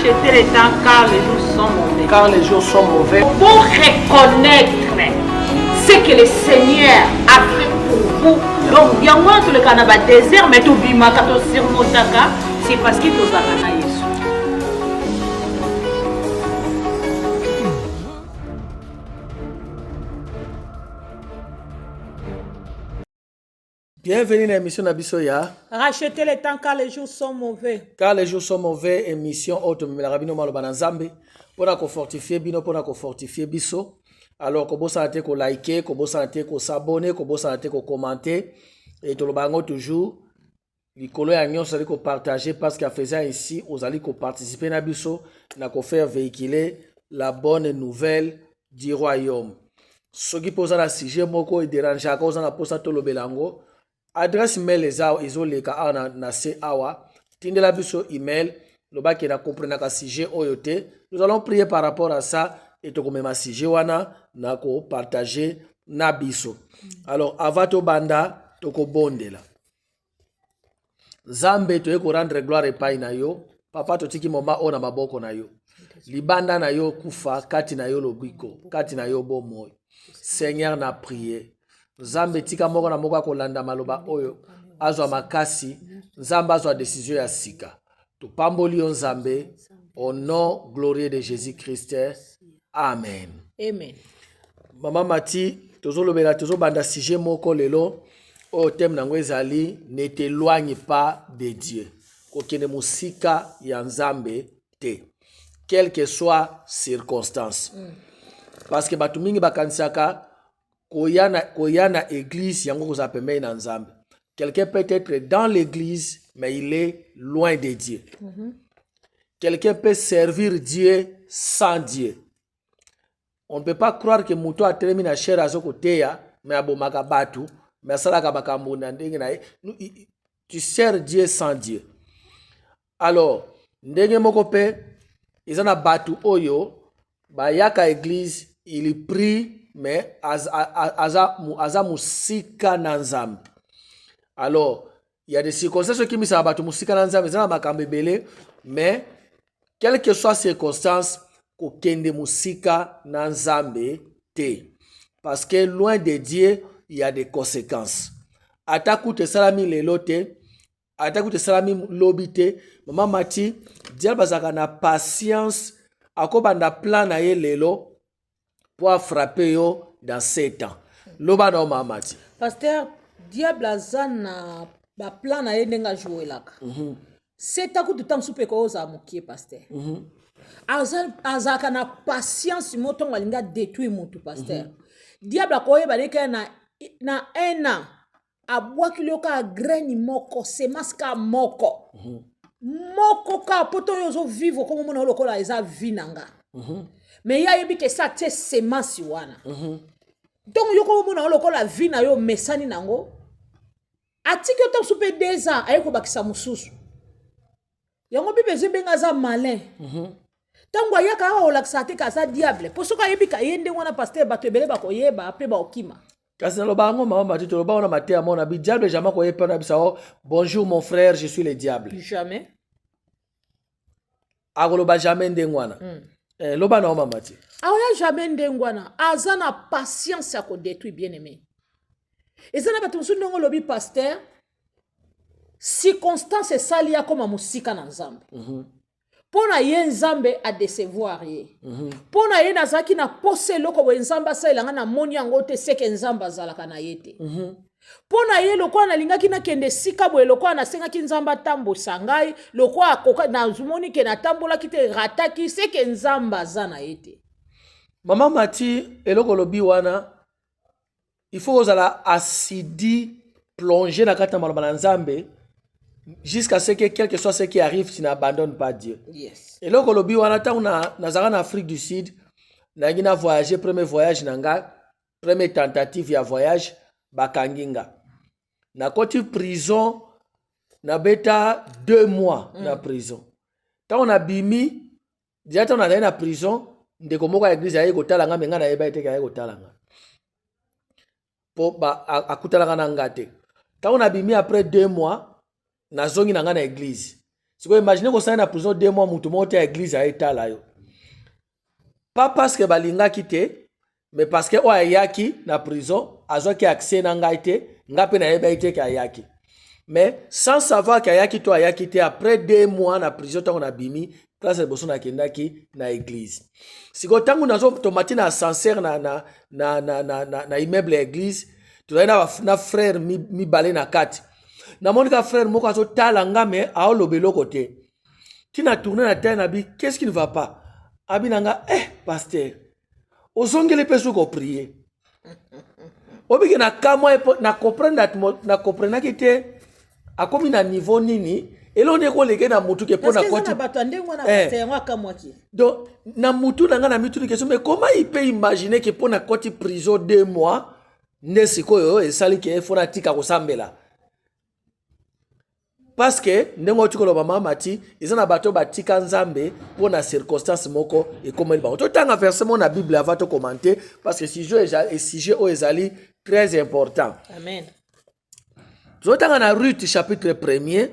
Rachetez les temps car les jours sont mauvais. Car les jours sont mauvais. Pour reconnaître ce que le Seigneur a fait pour vous. Donc, il y a moins de le Canada désert, mais tout bima kato sirmotaka, c'est parce que tu as Yesu. Bienvenue dans l'émission Nabisoya. Rachetez les temps car les jours sont mauvais. Car les jours sont mauvais, émission autre mais la rabino malo banazambe pour na ko fortifier bino pour na ko fortifier biso. Alors ko bosa te ko liker, ko bosa te ko s'abonner, ko bosa te ko commenter et to lo bango toujours likolo ya nyonso ali ko partager parce qu'à faisant ici aux ali ko participer na biso na ko faire véhiculer la bonne nouvelle du royaume. Soki posa na sujet moko e dérange ka oza na posa to lo belango. Adresse mail ezao ezoleka ana na se awa tindela biso email lobaki na comprendre ka sujet oyote. Nous allons prier par rapport à ça et to komema sujet wana na ko partager na biso. Alors avato banda to ko bondela Zambe to eko rendre gloire epai na yo papa to tiki moma ona maboko na yo libanda na yo kufa kati na yo lobiko kati na yo bomo. Seigneur na prié Zambe tika moko na moko akolanda maloba oyo azwa makasi Nzambe azwa décision ya sika to pamboli yo Nzambe au nom glorieux de Jésus-Christ. Amen. Amen. Maman Mati tozolobela tozobanda sujet moko lelo o thème nango ezali ne t'éloigne pas de Dieu. Kokende musika ya Nzambe te. Quelle que soit circonstance. Parce que batu mingi bakanisaka koyana église yango koza pembe na Nzambe. Quelqu'un peut être dans l'église mais il est loin de Dieu. Quelqu'un peut servir Dieu sans Dieu. On ne peut pas croire que muto a terminé na chair azoko teya mais abomaka batu mais salaka makambo na ndenge na tu sers Dieu sans Dieu. Alors ndenge moko pe izana batu oyo bayaka église il prie mais aza musika na Nzambe. Alors il y a des circonstances qui misaka batu musika na Nzambe izana makambo ebele mais quelle que soit circonstance kokende musika na Nzambe te. Parce que loin de Dieu il y a des conséquences. Ataku te salami lelo te, ataku te salami lobi te. Maman Mati, Dieu bazaka na patience akobanda plan na ye lelo pour frapper yo dans 7 ans. Loba no Maman Mati. Pasteur, diable azana ba plan na ye ndenga jouelaka. 7 ans de temps soupe ko oza mokie pasteur. Azaka na patience moto ngalinga détruire mutu pasteur. Diable akoye baleka na 1 an abwaki loka graine moko semaska moko. Moko ka poto yozo vivre comme mona lokola eza vinanga. Mais ya yebi ke sa te semence wana. Donc yoko mona lokola vina yo mesani nango. Atiki otam soupe 2 ans ayeko bakisa mususu. Yango bibe zebenga za malin. Tango ayaka olakisa te kaza diable. Posoka yebi ka yende wana pasteur bato ebele bakoyeba pe ba okima. Kasi na loba ngo Maman Mati to loba ona maté à mon abi diable jamais ko yepa na bisao bonjour mon frère je suis le diable. Jamais. Agoloba jamais ndengwana. Loba na Maman Mati. Aoya jamais ndengwana. Azana patience ya ko détruire bien aimé. Ezana bato musu ndongo lobi pasteur circonstance salia comme musika na Nzambe. Pona ye Nzambe a décevoir ye. Pona ye nazaki na pose loko we Nzamba sa ilanga na moni yango te seke Nzamba zalaka na yete. Pona ye lokwa na lingaki na kende sika boye lokwa na sengaki Nzamba tambo sangai lokwa akoka na zumoni ke na tambola kite rataki seke Nzamba za na yete. Maman Mati eloko lobi wana il faut ozala asidi plonger na kata maloba na Nzambe jusqu'à ce que quel que soit ce qui arrive tu n'abandonnes pas Dieu. Yes. Et là kolobi wana ta nazara en Afrique du Sud na ngina voyager premier voyage nanga première tentative ya voyage bakanginga na koti prison na beta 2 mois na prison. Ta on a bimi déjà ta on a na prison ndeko moko ya église ayi kotalanga menga na yeba ete ayi kotalanga po ba akutalanga na ngate. Ta on a bimi après 2 mois na zongi nanga na église sikoyo imagine kosala na prison 2 mois mutu moko te ya église aetala yo pas parce que balingaki te mais parce que oyo ayaki na prison azwaki accès na ngai te nga mpe nayebaki te ke ayaki mais sans savoir ke ayaki to ayaki te après 2 mois na prison ntango nabimi classe ya liboso nakendaki na église sikoyo ntango tomati na ascenseur na immeuble ya église tozali na frère mibale na kati namoni ka frère moko azotala nga me aoloba eloko te tina tourne na terre nabi qu'est-ce qui ne va pas abi na nga pasteur ozongeli mpe soki oprie obiki na kamwa na comprendaki te akomi na niveau nini eloko nde koleke na mutu ke mpo na koti donc na mutu na nga na mituni question mais comment il peut imaginer ke mpo na koti prison 2 mois nde sikoyo esali ke efo na tika kosambela parce que ndenge oti koloba mama mati eza na bato batika nzambe mpo na circonstance moko ekomeli bango totanga verset mo na bible avant to commenter parce que sujet oyo ezali très important. Amen. Totanga na Ruth chapitre 1er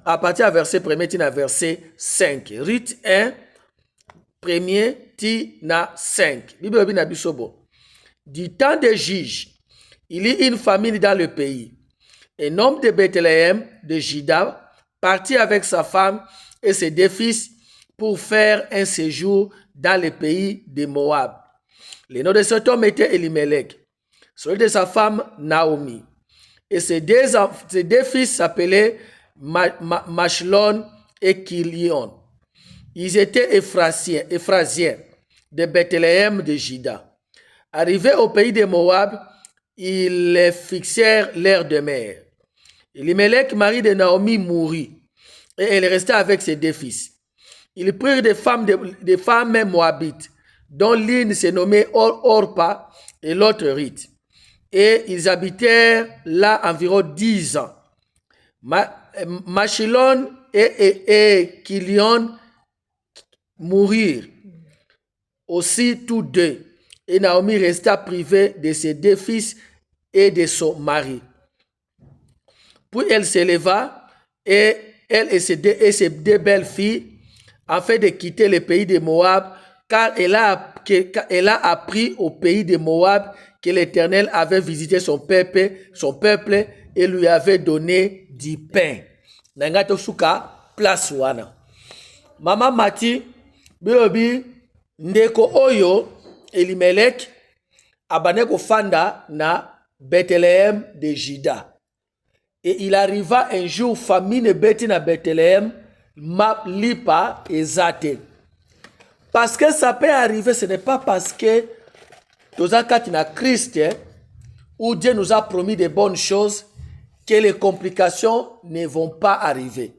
à partir à verset 1er tina verset 5. Ruth 1 1er tina 5. Bible bi na bisobo. Du temps des juges, il y eut une famine dans le pays. Un homme de Bethléem, de Juda, partit avec sa femme et ses 2 fils pour faire un séjour dans le pays de Moab. Le nom de cet homme était Elimelech, celui de sa femme Naomi. Et ses deux fils s'appelaient Machlon et Kilion. Ils étaient Ephrasiens de Bethléem de Juda. Arrivés au pays de Moab, ils fixèrent leur demeure. Elimelech, mari de Naomi, mourut, et elle restait avec ses 2 fils. Ils prirent des femmes moabites, dont l'une se nommait Orpa et l'autre Ruth. Et ils habitèrent là environ 10 ans. Machlon et Kilion mourirent aussi tous 2. Et Naomi resta privée de ses 2 fils et de son mari. Puis elle s'éleva, et elle et ses 2 belles filles, afin de quitter le pays de Moab, car elle a appris au pays de Moab que l'Éternel avait visité son peuple et lui avait donné du pain. Nangato suka place wana. Mama mati bilobi ndeko oyo Elimelech abane kofanda na Bethléem de Juda. Et il arriva un jour famine beti na Bethléem lipa ezate. Parce que ça peut arriver, ce n'est pas parce que tozakati na Christ où Dieu nous a promis de bonnes choses que les complications ne vont pas arriver.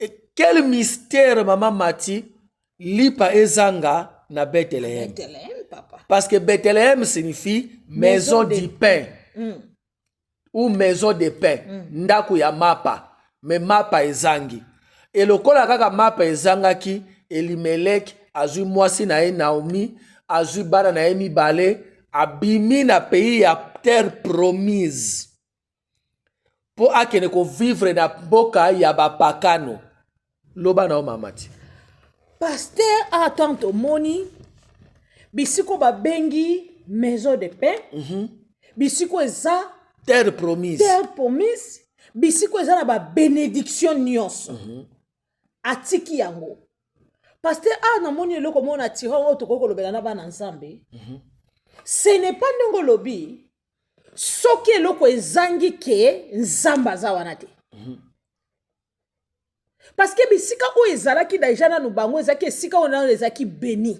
Et quel mystère, maman Mati, lipa ezanga na Bethléem. Parce que Bethléem signifie maison du pain. Ou maison de pain. Ndaku ya mapa. Mais mapa ezangi. Et lokola kaka mapa ezangaki, Elimelech azui mwasi na ye Naomi, azui bana na ye mibale, abimi na pays ya terre promise. Po akene ko vivre na boka ya bapakano. Loba na o mamati. Pasteur attend au moni. Bisiko ba bengi maison de pain. Bisiko eza terre promise. Terre promise. Bisiko eza na ba bénédiction nyonso. Atiki yango. Pasteur na moni eloko mona tira o tokoko lobela na bana nzambe. Ce n'est pas ndongo lobi. Soki eloko ezangi ke nzamba za wana te. Parce que bisika o ezalaki déjà na nubango ezaki esika ona ezaki béni.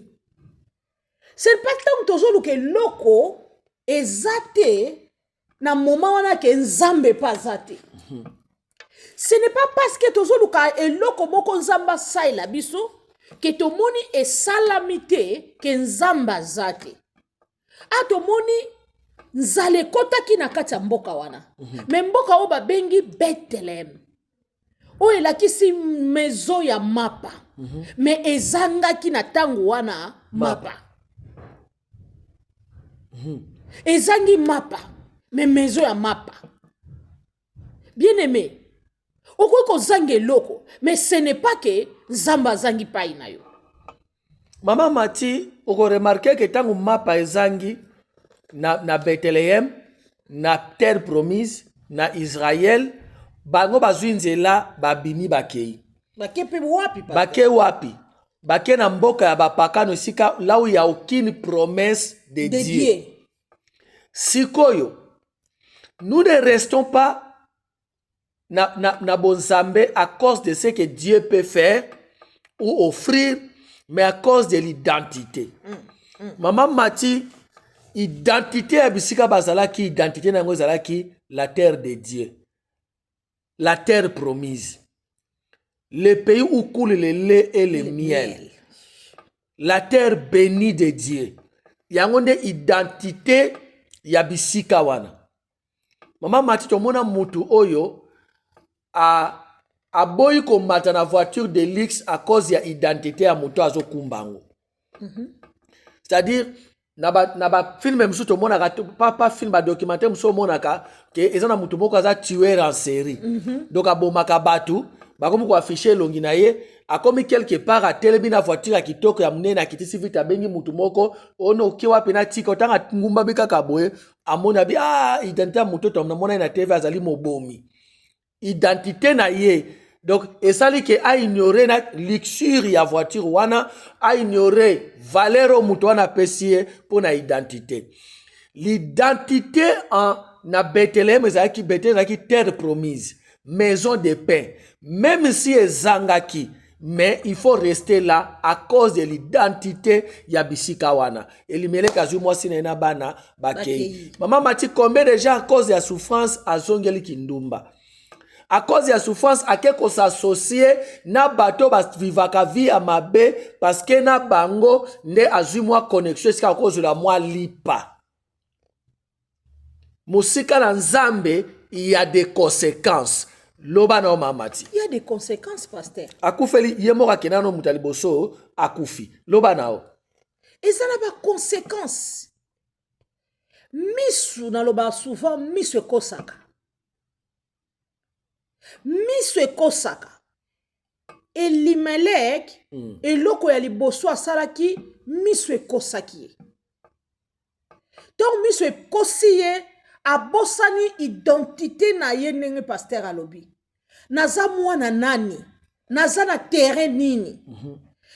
C'est pas tant tozolu ke loko ezate na moment wana ke nzambe pas zate. Ce n'est pas parce que tozolu ka eloko moko nzamba saila biso que tomoni esalamite ke nzamba zate. A tomoni nzale kota ki na kati ya mboka wana. Mais mboka o ba bengi Bethlehem. O elakisi maison ya mapa. Mais ezanga ki na tango wana mapa. Ezangi mapa. Mais maison ya mapa. Bien aimé. okoki kozanga eloko mais ce n'est pas que nzambe azangi pai na yo. Mama Mati oko remarquer que tangu mapa ezangi na Bethlehem na terre promise na Israël bango bazwi nzela babimi bakei Bake pe wapi pa? bake wapi bake na mboka ya bapakano sika là où il y a aucune promesse de Dieu. Sikoyo nous ne restons pas na bonzambe à cause de ce que Dieu peut faire ou offrir, mais à cause de l'identité. Maman Mati, identité ya bisika bazalaki, identité nango zalaki la terre de Dieu, la terre promise, le pays où coule le lait et le miel, la terre bénie de Dieu. Yango nde identité ya bisika wana. Maman Mati tomona mutu oyo a boyi komata na voiture de luxe à cause ya identité ya mutu azo kumbango. C'est-à-dire na ba film msuto to monaka pas film ba documentaire msuto monaka ke ezana mutu moko aza tueur en série. Donc abomaka batu bakomi ko afficher longi na ye akomi quelque part a telebi na voiture ya kitoko ya munene akitisi vite abengi mutu moko ono kiwa pena tika otanga ngumba bika kaboye amona bi identité ya mutu to mona na TV azali mobomi. Identité na ye. Donc esali ke a ignorer na luxure ya voiture wana, a ignorer valeur mutu wana pesie pour na identité. L'identité en na Bethlehem ezaki Bethlehem terre promise, maison de paix. Même si ezangaki, mais il faut rester là à cause de l'identité ya bisika wana. Elimele kazu mwasi na bana bakei. Maman Mati combien de gens à cause de la souffrance azongeli kindumba. À cause de la souffrance, à quelque s'associer na bateau bas vivaka vie à mabe parce que na bango ne azumwa connexion c'est à cause de la moi lipa. Musika na nzambe, il y a des conséquences. Loba na mamati. Il y a des conséquences, pasteur. Akufeli yemoka kenano mutaliboso akufi. Loba nao. Et ça n'a pas de conséquences. Misu na loba souvent misu kosaka. Misu ekosaka Elimelek eloko ya liboso asalaki misu ekosaki donc misu ekosi ye abosani identité na ye ndenge pasteur alobi naza mwana nani naza na terrain nini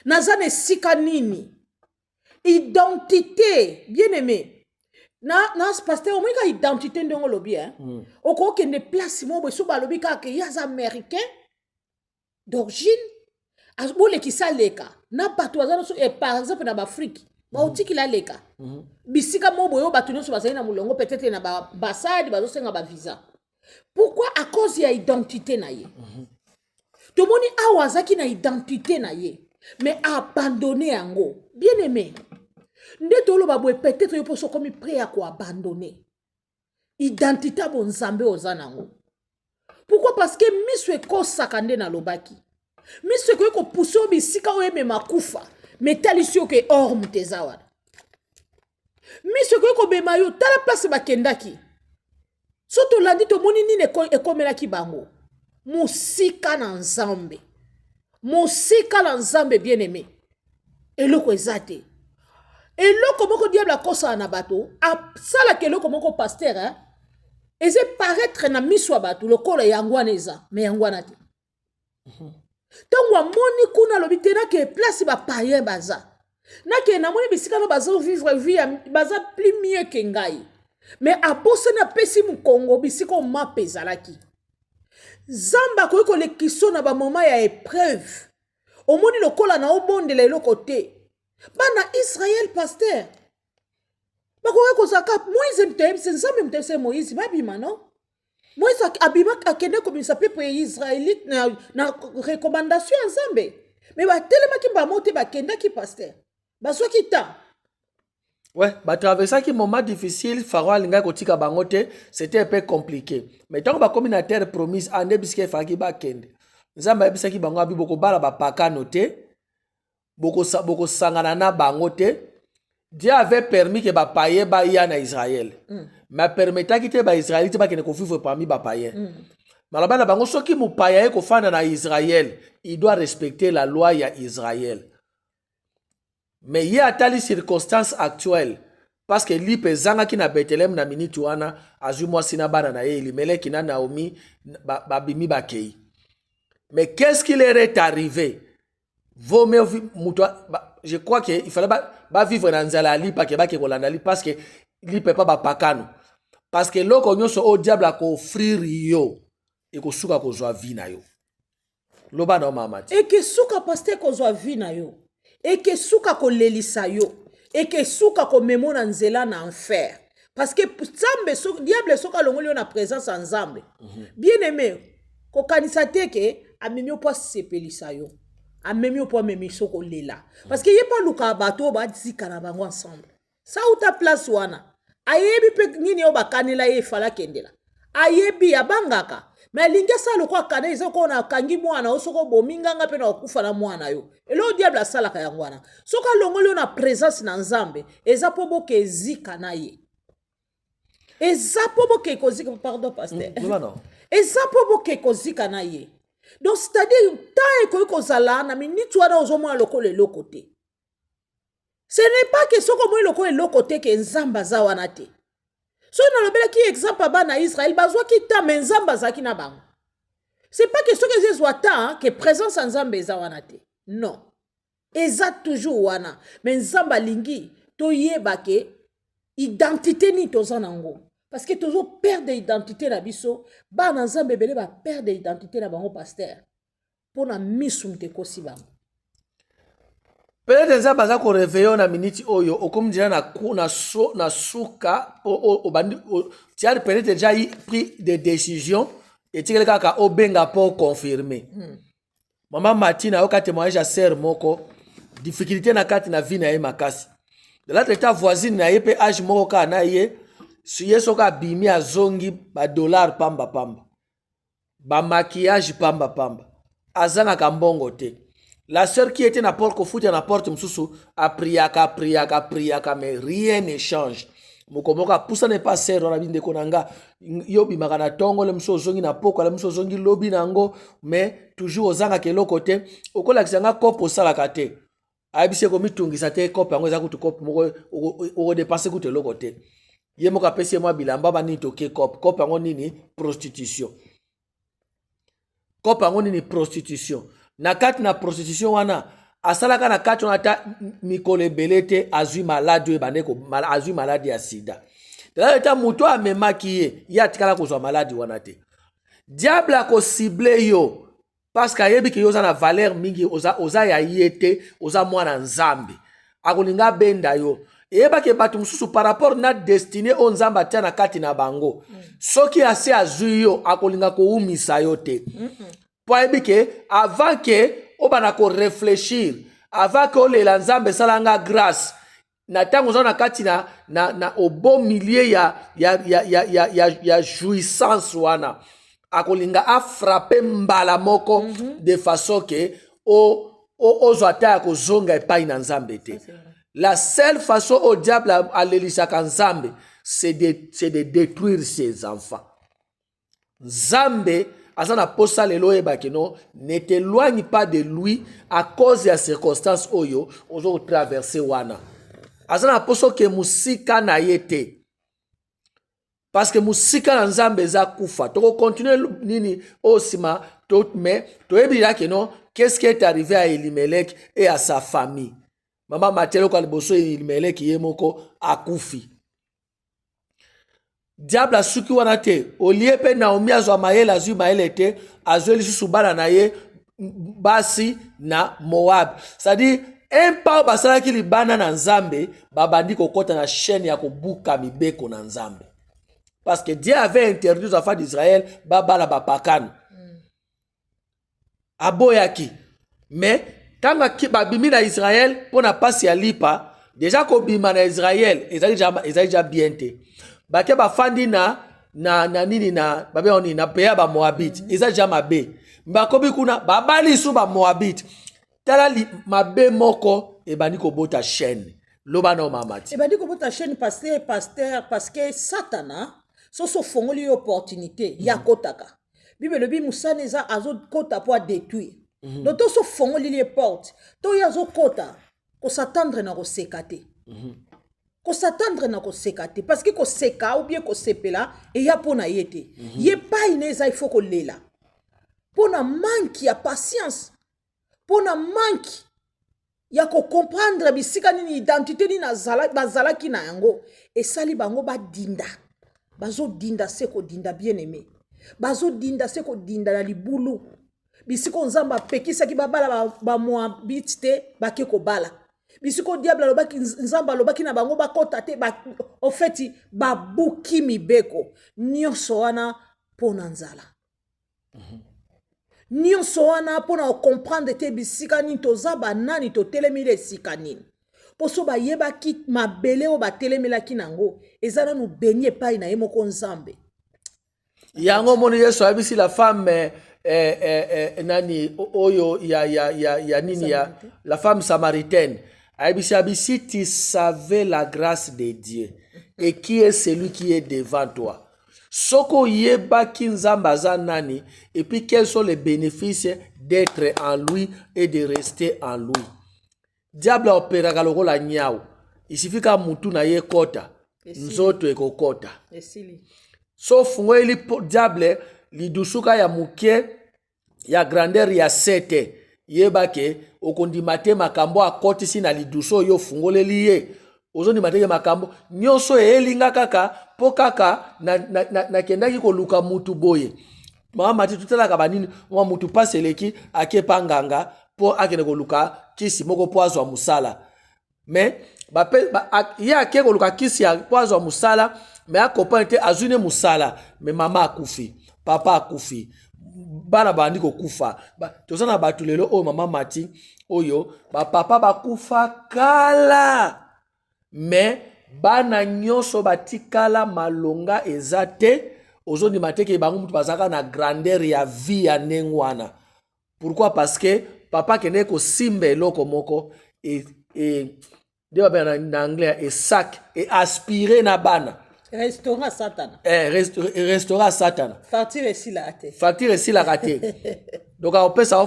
naza na esika nini identité bien aimé na pasteur omoi ka identité ndenge olobi okokende place mo beso balobi kaka ye aza américain d'origine bolekisa leka na bato baza nyonso par exemple na baafrike baotikila leka bisika mo boyo bato nyonso bazali na molongo peut-être na baambasade bazosenga bavisa pourquoi à cause ya identité na ye tomoni awa azaki na identité na ye mais abandonné yango bien aimé nde toloba boye peut-être yo poso komi prêt à ko abandonner identité a bonzambe oza nango. Pourquoi? Parce que misu ekosaka nde na lobaki misu ekoki pousse o bisika oyo emema kufa mais talisi yo ke or muteza wana misu ekoki kobema yo tala place bakendaki so tolandi tomoni nini ekomelaki bango mosika na nzambe bien aimé eloko eza te eloko moko diable akosala na bato asalaka eloko moko pasteur eze paraître na miso ya bato lokola yango wana eza mais yango wana te ntango amoni kuna alobi te nake place bapayen baza nake namoni bisika no baza vivre vie baza plus mieux ke ngai mais abosani apesi mokongo bisika omapa ezalaki nzambe akoki kolekiso na bamoma ya épreuve omoni lokola na obondela eloko te bana Israël pasteur bakoki kozaka Moïse mtebise nzambe mtebise Moïse babima no Moïse abima akende komisa peuple israélite na recommandation ya nzambe mais batelemaki mbamo te bakendaki pasteur bazwaki ta ouais batraversaki moment difficile Pharaon alinga kotika bango te c'était un peu compliqué mais tant bakomi na terre promise ande bisika efaki bakende nzambe ayebisaki bango abi bokobala bapakano te boko sangana na bango te. Dieu avait permis que ba païen ba ya na Israël mais permetaki te ba israélite ba kene ko vivre parmi ba païen maloba na bango soki mopaya ekofanda na Israël, il doit respecter la loi ya Israël. Mais il y a tali circonstances actuelles parce que li pezanga na Bethlehem na minute wana azui mwasi na bana na ye Elimeleki na Naomi babimi bakei. Mais qu'est-ce qui leur est arrivé? Je crois qu'il fallait pas vivre dans nzala li pa ke ba ke kolanda li parce que li peut pas pakano. Parce que loko nyonso o diable ko offrir yo e ko suka ko zwa vie na yo. Loba na mamati. Et que suka pasteur ko zwa vie na yo. Et que suka ko lelisa yo. Et que suka ko memona nzela na enfer. Parce que Nzambe diable soka longoli yo na présence en Nzambe. Bien aimé, ko kanisa te ke amemi o pas sepelisa yo. Amemi o pas memi soko lela. Parce que yé pas luka bato ba zika na bango ensemble. Ça ou ta place wana. Ayebi pe nini yo bakanela ye fala kendela. Ayebi abangaka. Mais linga sa lo kwa kana izo ko na kangi mwana osoko bominganga pe na okufa na mwana yo. Elo diable asala ka yangwana. Soka longoli na présence na Nzambe, eza pobo ke zika na ye. Eza pobo ke kozika pardon pasteur. Non. Eza pobo ke kozika na ye. Donc c'est-à-dire tant que kozala na minute wana ozomwa lokole lokote. Ce n'est pas que soko mo lokole lokote ke Nzamba za wana te. So na lobela ki exemple ba na Israël bazwa ki ta Nzamba za ki na bango. C'est pas que ce que je vois tant que présence en Nzamba za wana te. Non. Eza toujours wana. Mais Nzamba lingi to yeba ke identité ni tozanango. Parce que toujours perdre d'identité na biso, ba na Nzambe bele ba perdre d'identité na bango pasteur. Pour na misumte kosi bango. Peut-être Nzambe aza ko réveiller na minute oyo okomdira na suka o bandi tu as peut-être déjà pris des décisions et tu as kaka obenga pour confirmer. Maman Martina oka témoignage à sœur moko difficulté na kati na vie na ye makasi. De l'autre état voisine na ye pe âge moko ka na ye suye soka bimi azongi ba dollar pamba ba maquillage pamba azanga kambongo te. La sœur qui était na porte kofuta na porte msusu a priaka mais rien ne change. Mukomoka pusa ne pas sœur na binde konanga yo bimaka na tongo le mso zongi na poko le mso zongi lobi nango mais toujours ozanga kelo côté okola kisanga kopo sala kate. Abise ko mitungisa te kopo yango za kutu kopo moko o dépasser kutu le côté. Ye moka pesi moi bilamba ba ni toke kopo yango nini prostitution. Kopo yango nini prostitution. Na kati na prostitution wana asalaka na kati wana ta mikole belete azui malade bandeko azui malade ya sida. Dala eta muto amemaki ye ya tikala kozwa malade wana te. Diable ko cible yo parce que yebi ki yo za na valeur mingi oza ya yete oza mwana Nzambe. Akolinga benda yo. Eba ke batu mususu par rapport na destiné o Nzamba tia na kati na bango. Soki ase azui yo akolinga ko umisa yo te. Avant que on réfléchir, avant que les Nzambe salanga grâce, na tango na katina na au bon milieu ya jouissance wana. Akolinga a frappé mbala moko de façon que o zota ko zonga epai na Nzambe te. La seule façon au diable à l'élisa Nzambe, c'est de détruire ses enfants. Nzambe Azana posa lelo ebakeno ne t'éloigne pas de lui à cause des circonstances oyo ozo traverser wana. Azana poso ke musika na yete. Parce que musika na Nzambe za kufa. Toko continuer nini osima mais to ebira ke non qu'est-ce qui est arrivé à Elimelech et à sa famille. Maman Matelo kwa liboso Elimelech yemoko akufi. Diable asuki wana te olie pe Naomi azwa mayele azwi mayele te azwe lisusu bana na ye basi na Moab. C'est-à-dire un pas basalaki libana na Nzambe babandi kokota na chaîne ya kobuka mibeko na Nzambe. Parce que Dieu avait interdit aux enfants d'Israël babala bapakano. Aboyaki. Mais tanga ki babimi na Israël pona pasi ya lipa déjà ko bima na Israël ezali déjà bien te. Bake bafandi na nini na babe oni na peya ba Moabite eza jama be mbakobi kuna babali su ba Moabite tala li mabe moko ebandi ko bota chaîne loba no mamati ebandi ko bota chaîne pasteur parce que satana so fongoli opportunité ya kotaka Bible lobi musane eza azokota po adétruire. Donc to so fongo lilie porte to ya azokota kosatendre na koseka te. Kosatendre na koseka te parce que koseka ou bien kosepela eya mpona ye te. Ye pai na eza il faut kolela mpona manki ya patience, mpona manki ya comprendre bisika nini identité nini bazalaki na yango esali bango badinda. Bazodinda se kodinda bien aimé, bazodinda se kodinda na libulu bisiko nzamba apekisaki babala bamwa biti te bake kobala, bisiko diable alobaki nzamba alobaki na bango bakota te ofeti babuki mibeko nyonso wana mpona nzala. Nyonso wana mpona comprendre te bisika nini toza banani totelemile esika nini poso bayebaki mabele oyo batelemelaki nango eza nanu beni epai na ye moko nzambe. Yango moni Yesu abisi la femme nani oyo ya nini ya la femme samaritaine abisi tu savais la grâce de Dieu et qui est celui qui est devant toi. Soko yebaki nzamba aza nani et puis quels sont les bénéfices d'être en lui et de rester en lui. Diable opéraka lokola nyao. Il suffit ka mutu na ye kota nzoto ekokota. So fungweli diable lidusuka ya muke ya grandeur ya 7 yebake okondimate makambo akotisi na liduso yo fungoleli ye ozondimate ke makambo nyonso elinga kaka po kaka na kendaki koluka mutu boye mama tutelaka banini mwa mutu paseleki akepa nganga po akende koluka kisi moko po azwa musala mais ye ake koluka kisi ya po azwa musala mais akopane te azwine musala mais mama akufi papa akufi bana bandi kokufa toza na bato lelo oyo mama mati oyo bapapa bakufa kala mais bana nyonso batikala malonga eza te ozondima te ke bango mutu bazalaka na grandeur ya vie ya ndenge wana. Pourquoi? Parce que papa kende kosimba eloko moko nde babela na anglais et sac et aspirer na bana restaurant satana restaurant satana facture esila ate facture esila kate donc aopesa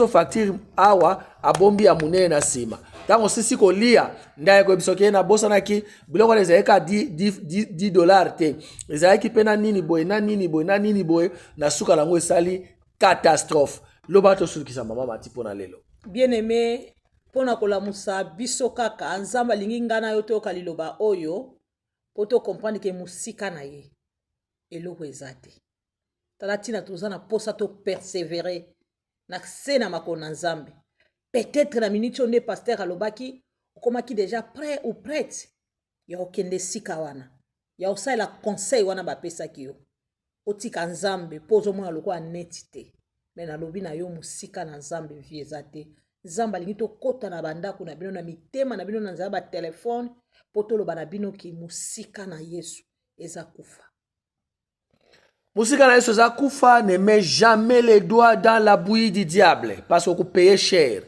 facture awa abombi ya munene na sima tango sisi kolia ndaye koyebisoki na bosanaki biloko wana ezalaki $10 te ezalaki mpe na nini boye na nini boye na nini boye na suka lango esali catastrophe loba tosukisa mama mati mpona lelo. Bien aimé mpona kolamusa biso kaka nzambe alingi nga na yo toyoka liloba oyo po tocomprendre ke mosika na ye eloko eza te tala ntina toza na posa topersévérer na se na makolo na nzambe. Peut-être na minute onde pasteur alobaki okomaki déjà prêt ou prête ya okende sika wana ya osalela conseil wana bapesaki yo otika nzambe po ozomona lokola neti te me nalobi na yo mosika na nzambe vie eza te. Nzambe alingi tokota na bandako na bino na mitema na bino na nzela batelefone po toloba na bino ki mosika na Yesu eza kufa. Mosika na Yesu eza kufa. Ne mets jamais les doigts dans la bouillie du diable parce qu'on paye cher.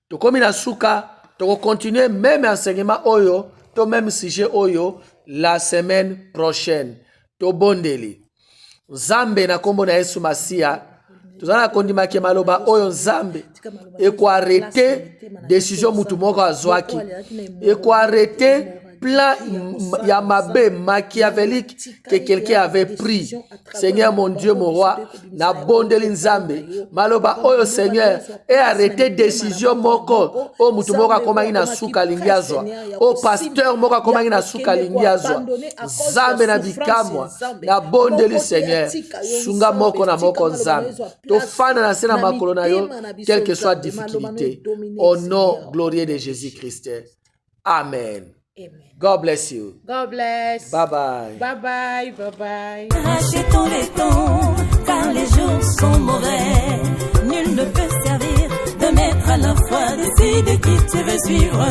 To komi na suka to continuer même enseignement oyo to même sujet oyo la semaine prochaine. To bondeli Nzambe na kombo na Yesu Masia tozana kondima ke maloba oyo Nzambe eko arrêter décision mutu moko azwaki eko arrêter plan ya mabe machiavélique que quelqu'un avait pris. Seigneur mon Dieu mon roi na bondeli Nzambe maloba oyo Seigneur et arrêter décision moko o mutu moko akomangi na suka lingiazwa o pasteur moko akomangi na suka lingiazwa Nzambe na bikamwa na bondeli Seigneur sunga moko na moko Nzambe tofana na sena makolo na yo quelle que soit difficulté au nom glorieux de Jésus-Christ. Amen. Amen. God bless you. God bless. Bye bye. Bye bye. Bye bye. Rachetons les temps, car les jours sont mauvais. Nul ne peut servir de maître à la fois. Décide qui tu veux suivre.